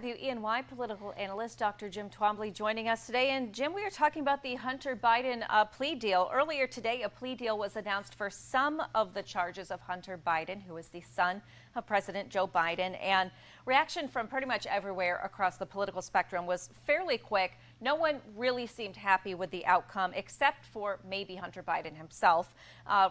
WENY political analyst Dr. Jim Twombly joining us today. And Jim, we are talking about the Hunter Biden plea deal. Earlier today, a plea deal was announced for some of the charges of Hunter Biden, who is the son of President Joe Biden. And reaction from pretty much everywhere across the political spectrum was fairly quick. No one really seemed happy with the outcome, except for maybe Hunter Biden himself.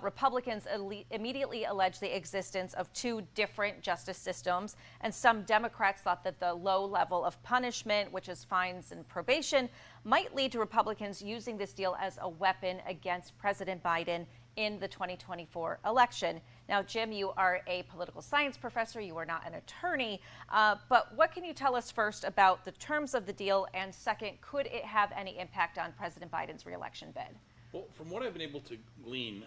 Republicans immediately alleged the existence of two different justice systems, and some Democrats thought that the low level of punishment, which is fines and probation, might lead to Republicans using this deal as a weapon against President Biden in the 2024 election. Now, Jim, you are a political science professor. You are not an attorney. But what can you tell us first about the terms of the deal? And second, could it have any impact on President Biden's reelection bid? Well, from what I've been able to glean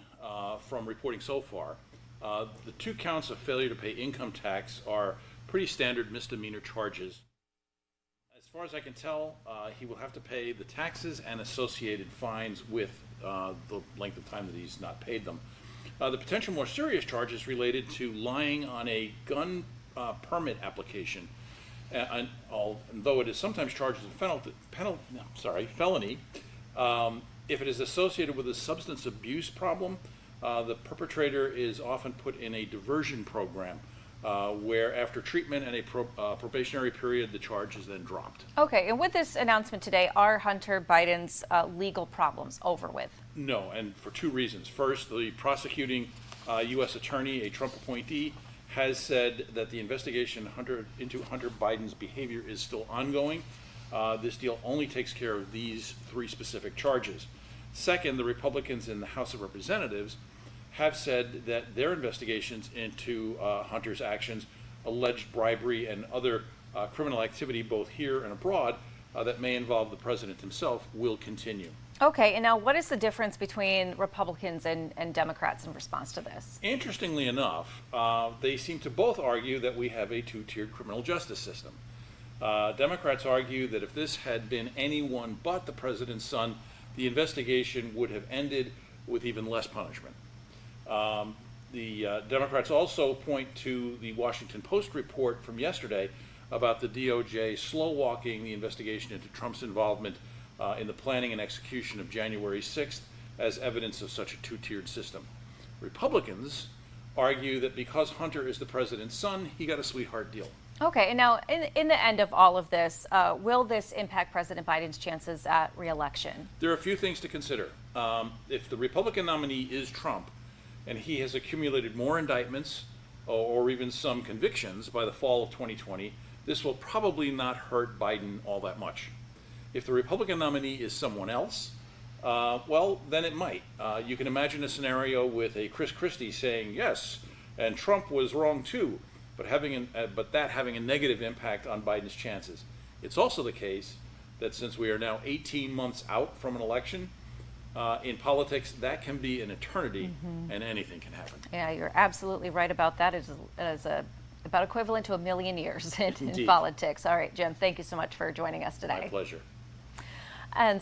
from reporting so far, the two counts of failure to pay income tax are pretty standard misdemeanor charges. As far as I can tell, he will have to pay the taxes and associated fines with the length of time that he's not paid them. The potential more serious charge is related to lying on a gun permit application. And although it is sometimes charged as a felony, if it is associated with a substance abuse problem, the perpetrator is often put in a diversion program where after treatment and a probationary period, the charge is then dropped. Okay, and with this announcement today, are Hunter Biden's legal problems over with? No, and for two reasons. First, the prosecuting U.S. attorney, a Trump appointee, has said that the investigation into Hunter Biden's behavior is still ongoing. This deal only takes care of these three specific charges. Second, the Republicans in the House of Representatives have said that their investigations into Hunter's actions, alleged bribery, and other criminal activity both here and abroad that may involve the president himself will continue. Okay, and now what is the difference between Republicans and Democrats in response to this? Interestingly enough, they seem to both argue that we have a two-tiered criminal justice system. Democrats argue that if this had been anyone but the president's son, the investigation would have ended with even less punishment. The Democrats also point to the Washington Post report from yesterday about the DOJ slow-walking the investigation into Trump's involvement in the planning and execution of January 6th as evidence of such a two-tiered system. Republicans argue that because Hunter is the president's son, he got a sweetheart deal. Okay, and now in the end of all of this, will this impact President Biden's chances at re-election? There are a few things to consider. If the Republican nominee is Trump, and he has accumulated more indictments or even some convictions by the fall of 2020, this will probably not hurt Biden all that much. If the Republican nominee is someone else, well, then it might. You can imagine a scenario with a Chris Christie saying yes, and Trump was wrong too, but that having a negative impact on Biden's chances. It's also the case that since we are now 18 months out from an election, in politics, that can be an eternity, and anything can happen. Yeah, you're absolutely right about that. It is about equivalent to a million years in Indeed. politics. All right, Jim, thank you so much for joining us today. My pleasure. And